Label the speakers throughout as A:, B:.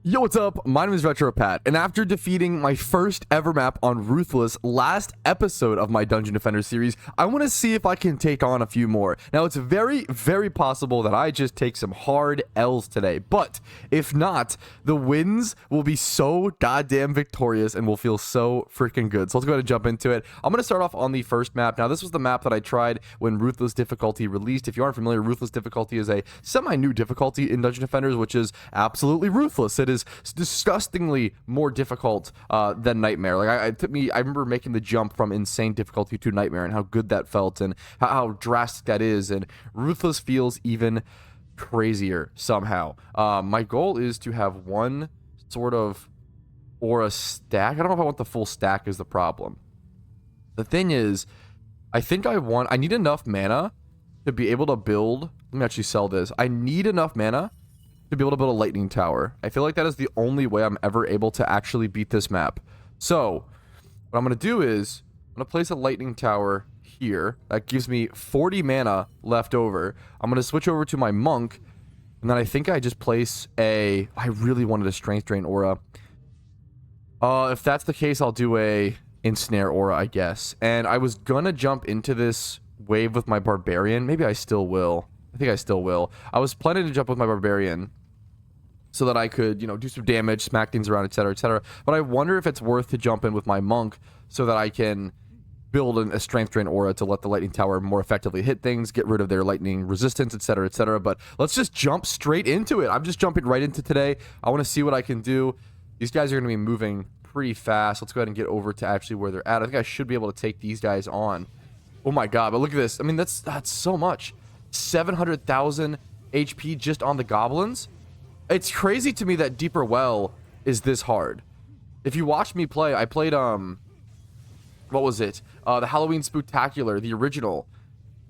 A: Yo, what's up? My name is RetroPat, and after defeating my first ever map on Ruthless last episode of my Dungeon Defender series, I want to see if I can take on a few more. Now, it's very, very possible that I just take some hard L's today, but if not, the wins will be so goddamn victorious and will feel so freaking good. So let's go ahead and jump into it. I'm going to start off on the first map. Now, this was the map that I tried when Ruthless difficulty released. If you aren't familiar, Ruthless difficulty is a semi-new difficulty in Dungeon Defenders, which is absolutely ruthless. It is disgustingly more difficult than Nightmare. Like I remember making the jump from insane difficulty to Nightmare and how good that felt and how drastic that is. And Ruthless feels even crazier somehow. My goal is to have one sort of aura stack. I don't know if I want the full stack is the problem. The thing is, I think I need enough mana to be able to build. Let me actually sell this. I need enough mana to be able to build a lightning tower. I feel like that is the only way I'm ever able to actually beat this map. So what I'm going to do is I'm going to place a lightning tower here. That gives me 40 mana left over. I'm going to switch over to my monk, and then I think I just place I really wanted a strength drain aura. If that's the case, I'll do a ensnare aura, I guess. And I was going to jump into this wave with my barbarian. Maybe I still will. I think I still will. I was planning to jump with my barbarian so that I could, you know, do some damage, smack things around, etc., etc. But I wonder if it's worth to jump in with my monk so that I can build a strength drain aura to let the lightning tower more effectively hit things, get rid of their lightning resistance, etc., etc. But let's just jump straight into it. I'm just jumping right into today. I want to see what I can do. These guys are going to be moving pretty fast. Let's go ahead and get over to actually where they're at. I think I should be able to take these guys on. Oh my god, but look at this. I mean, that's so much. 700,000 HP just on the goblins. It's crazy to me that Deeper Well is this hard. If you watch me play, I played what was it? The Halloween Spooktacular, the original,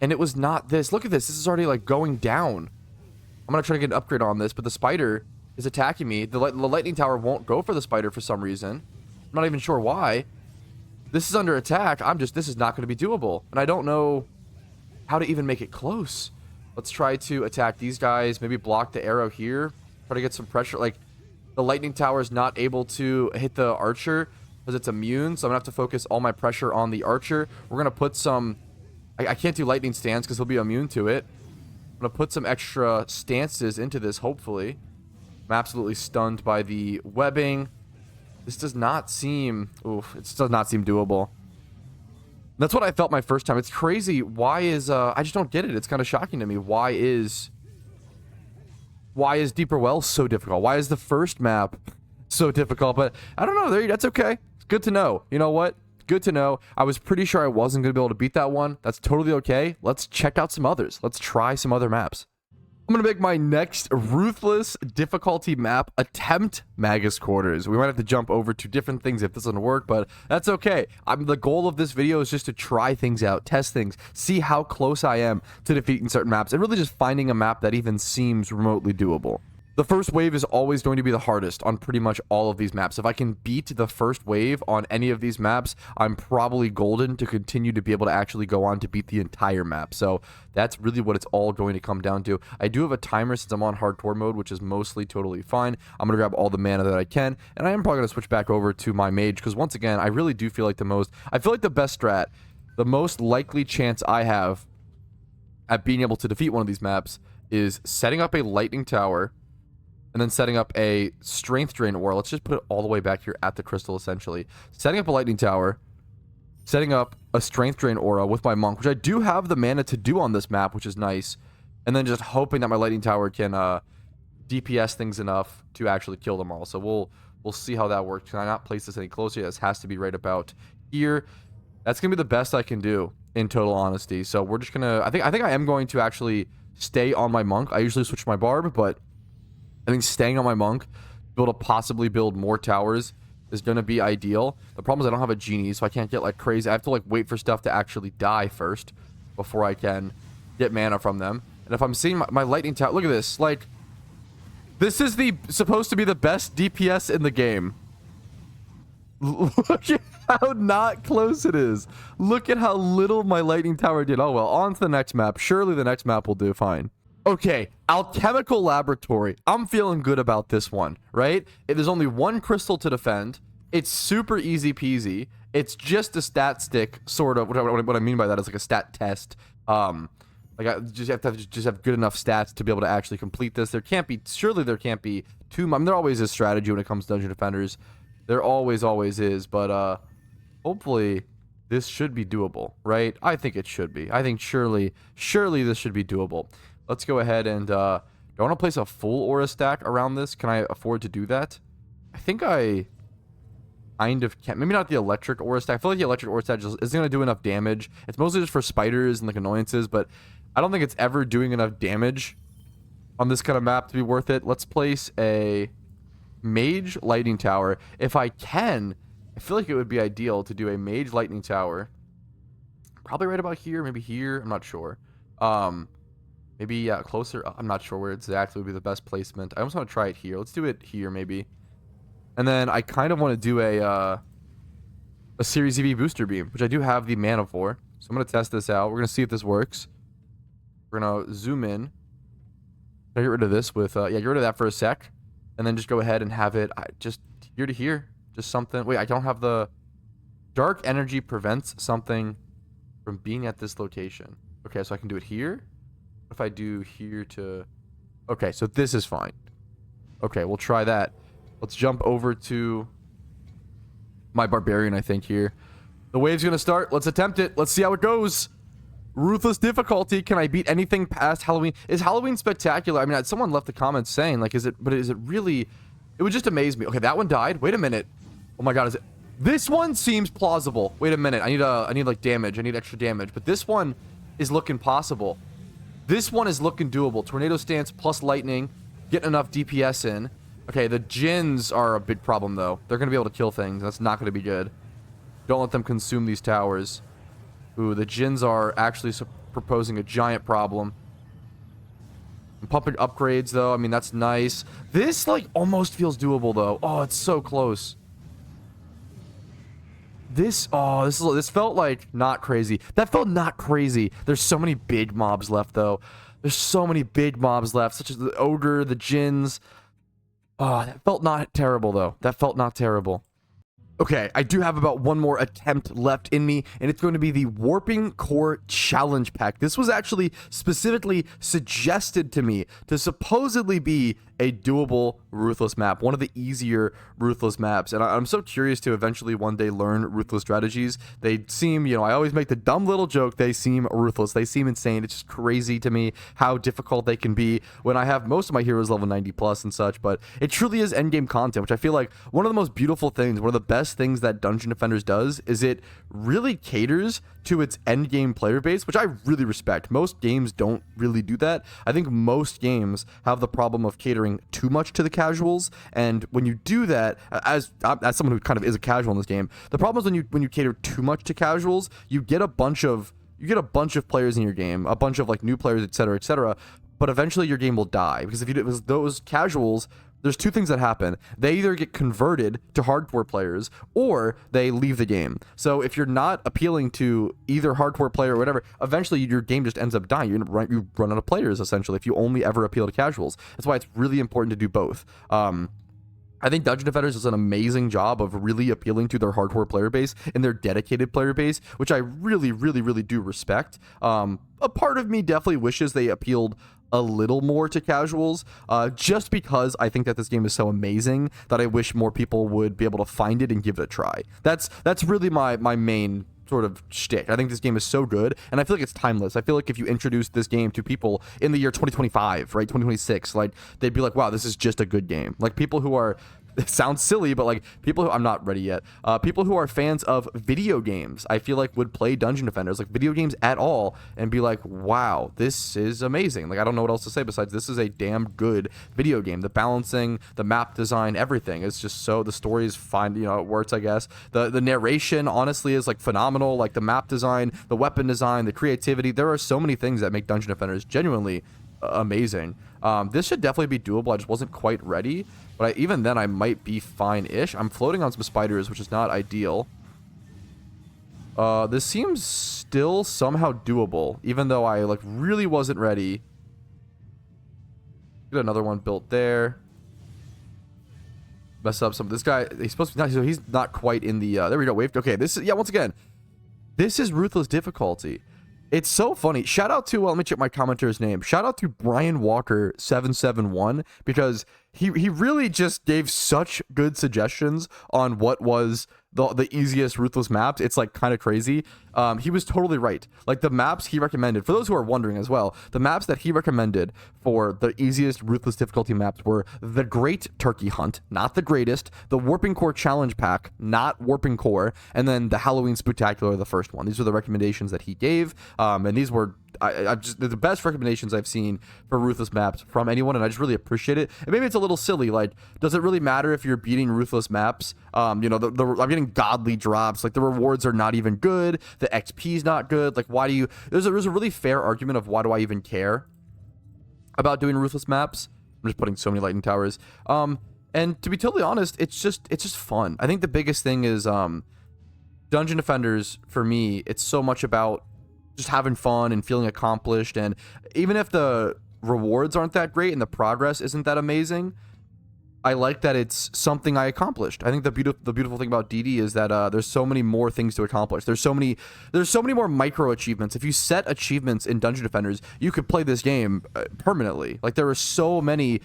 A: and it was not this. Look at this. This is already like going down. I'm gonna try to get an upgrade on this, but the spider is attacking me. The lightning tower won't go for the spider for some reason. I'm not even sure why. This is under attack. This is not going to be doable, and I don't know how to even make it close. Let's try to attack these guys. Maybe block the arrow here. Try to get some pressure. Like, the lightning tower is not able to hit the archer because it's immune, so I'm gonna have to focus all my pressure on the archer. We're gonna put some I can't do lightning stance because he'll be immune to it. I'm gonna put some extra stances into this, hopefully. I'm absolutely stunned by the webbing. This does not seem it does not seem doable. That's what I felt my first time. It's crazy. Why is I just don't get it. It's kind of shocking to me. Why is Deeper Well so difficult? Why is the first map so difficult? But I don't know. That's okay. It's good to know. You know what? Good to know. I was pretty sure I wasn't going to be able to beat that one. That's totally okay. Let's check out some others. Let's try some other maps. I'm going to make my next Ruthless difficulty map attempt Magus Quarters. We might have to jump over to different things if this doesn't work, but that's okay. The goal of this video is just to try things out, test things, see how close I am to defeating certain maps, and really just finding a map that even seems remotely doable. The first wave is always going to be the hardest on pretty much all of these maps. If I can beat the first wave on any of these maps, I'm probably golden to continue to be able to actually go on to beat the entire map. So that's really what it's all going to come down to. I do have a timer since I'm on hardcore mode, which is mostly totally fine. I'm going to grab all the mana that I can, and I am probably going to switch back over to my mage because once again, I really do feel like the best strat, the most likely chance I have at being able to defeat one of these maps is setting up a lightning tower and then setting up a strength drain aura. Let's just put it all the way back here at the crystal, essentially. Setting up a lightning tower, setting up a strength drain aura with my monk, which I do have the mana to do on this map, which is nice. And then just hoping that my lightning tower can DPS things enough to actually kill them all. So we'll see how that works. Can I not place this any closer? This has to be right about here. That's gonna be the best I can do in total honesty. So we're just gonna. I think I am going to actually stay on my monk. I usually switch my barb, but I think staying on my monk, be able to possibly build more towers is going to be ideal. The problem is I don't have a genie, so I can't get like crazy. I have to like wait for stuff to actually die first before I can get mana from them. And if I'm seeing my lightning tower, look at this. Like, this is supposed to be the best DPS in the game. Look at how not close it is. Look at how little my lightning tower did. Oh well, on to the next map. Surely the next map will do fine. Okay, alchemical laboratory. I'm feeling good about this one, right? There's only one crystal to defend. It's super easy peasy. It's just a stat stick, sort of. What I mean by that is like a stat test. Like I just have good enough stats to be able to actually complete this. There can't be, surely there can't be too much. I mean, there always is strategy when it comes to dungeon defenders. There always is, but hopefully this should be doable, right? I think it should be. I think surely this should be doable. Let's go ahead and, do I want to place a full aura stack around this? Can I afford to do that? I think I kind of can't. Maybe not the electric aura stack. I feel like the electric aura stack just isn't going to do enough damage. It's mostly just for spiders and like annoyances, but I don't think it's ever doing enough damage on this kind of map to be worth it. Let's place a mage lightning tower. If I can, I feel like it would be ideal to do a mage lightning tower. Probably right about here, maybe here. I'm not sure. Maybe, yeah, closer. I'm not sure where exactly would be the best placement. I almost want to try it here. Let's do it here, maybe. And then I kind of want to do a Series EV booster beam, which I do have the mana for. So I'm going to test this out. We're going to see if this works. We're going to zoom in. Get rid of this with, yeah, get rid of that for a sec. And then just go ahead and have it just here to here. Just something. Wait, I don't have the... Dark energy prevents something from being at this location. Okay, so I can do it here. What if I do here to... Okay, so this is fine. Okay, we'll try that. Let's jump over to my barbarian, I think, here. The wave's going to start. Let's attempt it. Let's see how it goes. Ruthless difficulty. Can I beat anything past Halloween? Is Halloween spectacular? I mean, someone left the comments saying, like, is it really... It would just amaze me. Okay, that one died. Wait a minute. Oh my god, is it... This one seems plausible. Wait a minute. I need like damage. I need extra damage. But this one is looking possible. This one is looking doable. Tornado stance plus lightning. Getting enough DPS in. Okay, the Djinns are a big problem, though. They're going to be able to kill things. That's not going to be good. Don't let them consume these towers. Ooh, the Djinns are actually proposing a giant problem. I'm pumping upgrades, though. I mean, that's nice. This, like, almost feels doable, though. Oh, it's so close. This felt like not crazy. That felt not crazy. There's so many big mobs left, though. There's so many big mobs left, such as the ogre, the Djinns. Oh, that felt not terrible, though. That felt not terrible. Okay, I do have about one more attempt left in me, and it's going to be the Warping Core Challenge Pack. This was actually specifically suggested to me to supposedly be a doable Ruthless map, one of the easier Ruthless maps, and I'm so curious to eventually one day learn Ruthless strategies. They seem, you know, I always make the dumb little joke, they seem ruthless, they seem insane. It's just crazy to me how difficult they can be when I have most of my heroes level 90 plus and such, but it truly is endgame content, which I feel like one of the most beautiful things, one of the best things that Dungeon Defenders does is it really caters to its endgame player base, which I really respect. Most games don't really do that. I think most games have the problem of catering too much to the casuals, and when you do that, as someone who kind of is a casual in this game, the problem is when you cater too much to casuals, you get a bunch of players in your game, a bunch of like new players, etc., but eventually your game will die, because if you do with those casuals, there's two things that happen. They either get converted to hardcore players or they leave the game. So if you're not appealing to either hardcore player or whatever, eventually your game just ends up dying. You run out of players, essentially, if you only ever appeal to casuals. That's why it's really important to do both. I think Dungeon Defenders does an amazing job of really appealing to their hardcore player base and their dedicated player base, which I really, really, really do respect. A part of me definitely wishes they appealed a little more to casuals, just because I think that this game is so amazing that I wish more people would be able to find it and give it a try. That's really my main sort of shtick. I think this game is so good, and I feel like it's timeless. I feel like if you introduce this game to people in the year 2025, right, 2026, like, they'd be like, wow, this is just a good game. Like, people who are... It sounds silly, but like people who I'm not ready yet. People who are fans of video games, I feel like would play Dungeon Defenders, like video games at all, and be like, wow, this is amazing. Like, I don't know what else to say besides this is a damn good video game. The balancing, the map design, everything is just so, the story is fine, you know, it works, I guess. The narration honestly is like phenomenal, like the map design, the weapon design, the creativity. There are so many things that make Dungeon Defenders genuinely amazing. This should definitely be doable. I just wasn't quite ready, but even then I might be fine-ish. I'm floating on some spiders, which is not ideal. This seems still somehow doable, even though I like really wasn't ready. Get another one built there. Mess up some of this guy. He's supposed to be not, so he's not quite in the there we go, wave. Okay, this is, yeah, once again, this is Ruthless difficulty. It's so funny. Shout out to, let me check my commenter's name. Shout out to Brian Walker 771, because he really just gave such good suggestions on what was the easiest Ruthless maps. It's like kind of crazy. He was totally right. Like the maps he recommended, for those who are wondering as well, the maps that he recommended for the easiest Ruthless difficulty maps were the Great Turkey Hunt, not the greatest, the Warping Core Challenge Pack, not Warping Core, and then the Halloween Spooktacular, the first one. These were the recommendations that he gave, and these were they're the best recommendations I've seen for Ruthless maps from anyone, and I just really appreciate it. And maybe it's a little silly, like, does it really matter if you're beating Ruthless maps? You know, I'm getting godly drops, like the rewards are not even good, the XP's not good, like why do you, there's a really fair argument of why do I even care about doing Ruthless maps. I'm just putting so many lightning towers. And to be totally honest, it's just fun. I think the biggest thing is Dungeon Defenders, for me, it's so much about just having fun and feeling accomplished. And even if the rewards aren't that great and the progress isn't that amazing, I like that it's something I accomplished. I think the beautiful thing about DD is that there's so many more things to accomplish. There's so many more micro achievements. If you set achievements in Dungeon Defenders, you could play this game permanently. Like there are so many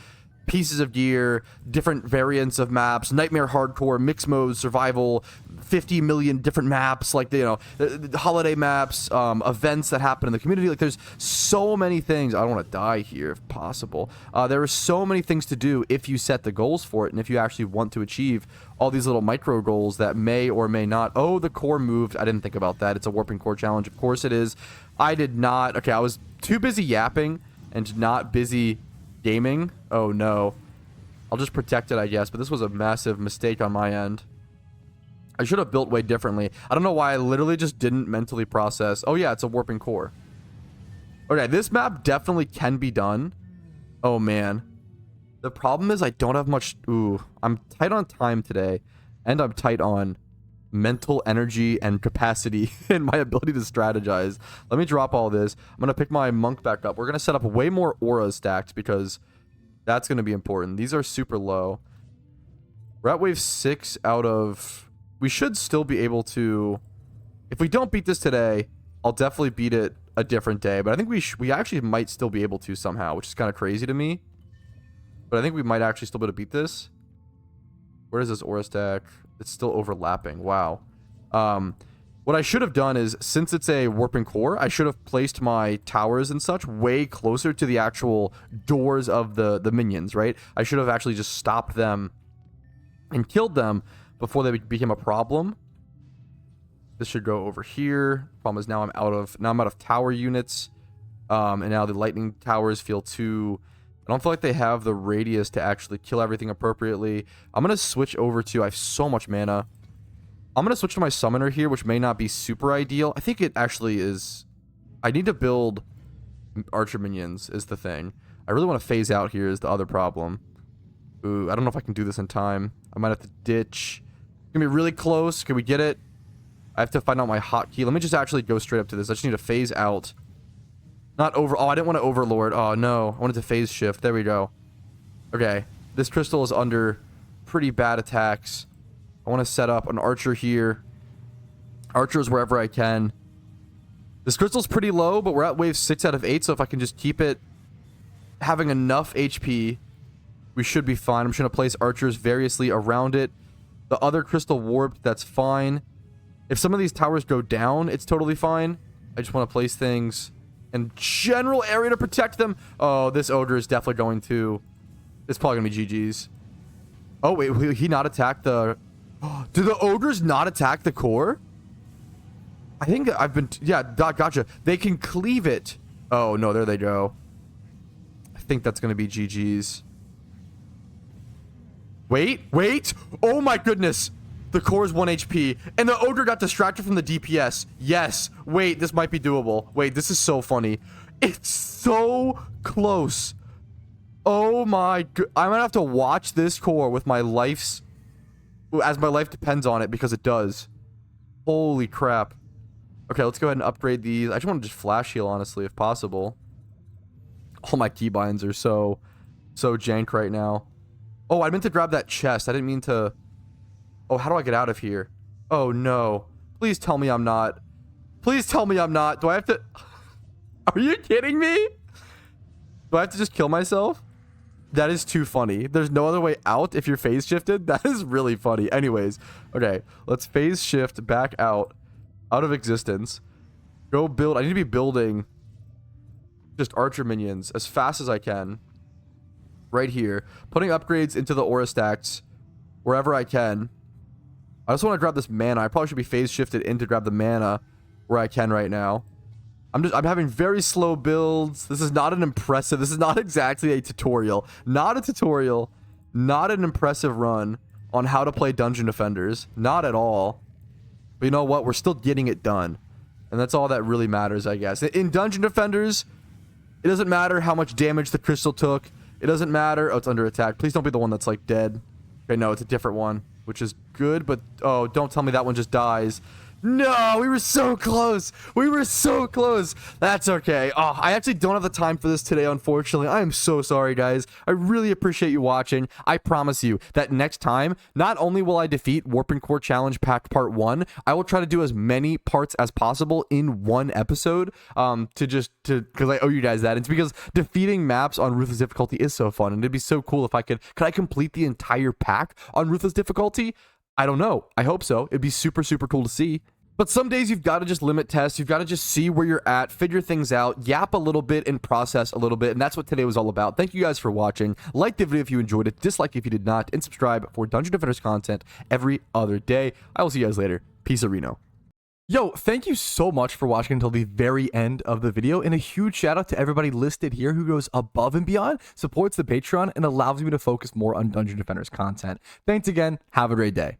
A: pieces of gear, different variants of maps, nightmare hardcore, mixed mode, survival, 50 million different maps, like, you know, the holiday maps, events that happen in the community. Like there's so many things. I don't want to die here if possible. There are so many things to do if you set the goals for it, and if you actually want to achieve all these little micro goals that may or may not. Oh, the core moved. I didn't think about that. It's a Warping Core challenge. Of course it is. I did not. Okay, I was too busy yapping and not busy gaming. Oh no. I'll just protect it, I guess, but this was a massive mistake on my end. I should have built way differently. I don't know why I literally just didn't mentally process. Oh yeah, it's a Warping Core. Okay, this map definitely can be done. Oh man. The problem is I don't have much. Ooh, I'm tight on time today, and I'm tight on mental energy and capacity and my ability to strategize. Let me drop all this. I'm gonna pick my monk back up. We're gonna set up way more auras stacked because that's gonna be important. These are super low. We're at wave 6 out of, we should still be able to, if we don't beat this today, I'll definitely beat it a different day, but I think we actually might still be able to somehow, which is kind of crazy to me, but I think we might actually still be able to beat this. Where is this aura stack? It's still overlapping. Wow. What I should have done is, since it's a Warping Core, I should have placed my towers and such way closer to the actual doors of the minions, right? I should have actually just stopped them and killed them before they became a problem. This should go over here. Problem is now I'm out of tower units. And now the lightning towers feel too, I don't feel like they have the radius to actually kill everything appropriately. I'm going to switch over to, I have so much mana. I'm going to switch to my summoner here, which may not be super ideal. I think it actually is. I need to build archer minions is the thing. I really want to phase out here is the other problem. Ooh, I don't know if I can do this in time. I might have to ditch. It's going to be really close. Can we get it? I have to find out my hotkey. Let me just actually go straight up to this. I just need to phase out. Not over. Oh, I didn't want to overlord. Oh, no. I wanted to phase shift. There we go. Okay. This crystal is under pretty bad attacks. I want to set up an archer here. Archers wherever I can. This crystal's pretty low, but we're at wave 6 out of 8, so if I can just keep it having enough HP, we should be fine. I'm just going to place archers variously around it. The other crystal warped, that's fine. If some of these towers go down, it's totally fine. I just want to place things in general area to protect them. Oh, this ogre is definitely going to... It's probably going to be GG's. Oh, wait, will he not attack the... Do the ogres not attack the core? I think I've been... Yeah, gotcha. They can cleave it. Oh, no, there they go. I think that's going to be GG's. Wait. Oh, my goodness. The core is 1 HP. And the ogre got distracted from the DPS. Yes. Wait, this might be doable. Wait, this is so funny. It's so close. Oh, my... I'm going to have to watch this core with my life's... As my life depends on it, because it does. Holy crap. Okay, let's go ahead and upgrade these. I just want to just flash heal, honestly, if possible. All my keybinds are so so jank right now. Oh, I meant to grab that chest. I didn't mean to. Oh, how do I get out of here? Oh, no. Please tell me I'm not. Please tell me I'm not. Do I have to... Are you kidding me? Do I have to just kill myself? That is too funny. There's no other way out if you're phase shifted. That is really funny. Anyways, okay. Let's phase shift back out of existence. Go build. I need to be building just archer minions as fast as I can. Right here. Putting upgrades into the aura stacks wherever I can. I just want to grab this mana. I probably should be phase shifted in to grab the mana where I can right now. I'm having very slow builds. This is not an impressive. This is not exactly a tutorial. Not a tutorial. Not an impressive run on how to play Dungeon Defenders. Not at all. But you know what? We're still getting it done. And that's all that really matters, I guess. In Dungeon Defenders, it doesn't matter how much damage the crystal took. It doesn't matter. Oh, it's under attack. Please don't be the one that's like dead. Okay, no, it's a different one, which is good, but oh, don't tell me that one just dies. No, we were so close. We were so close. That's okay. Oh, I actually don't have the time for this today, unfortunately. I am so sorry, guys. I really appreciate you watching. I promise you that next time, not only will I defeat Warp and Core Challenge Pack Part 1, I will try to do as many parts as possible in one episode because I owe you guys that. It's because defeating maps on Ruthless difficulty is so fun, and it'd be so cool if I could I complete the entire pack on Ruthless difficulty? I don't know. I hope so. It'd be super, super cool to see. But some days you've got to just limit tests. You've got to just see where you're at, figure things out, yap a little bit, and process a little bit. And that's what today was all about. Thank you guys for watching. Like the video if you enjoyed it, dislike if you did not, and subscribe for Dungeon Defenders content every other day. I will see you guys later. Peace, Reno. Yo, thank you so much for watching until the very end of the video, and a huge shout out to everybody listed here who goes above and beyond, supports the Patreon, and allows me to focus more on Dungeon Defenders content. Thanks again. Have a great day.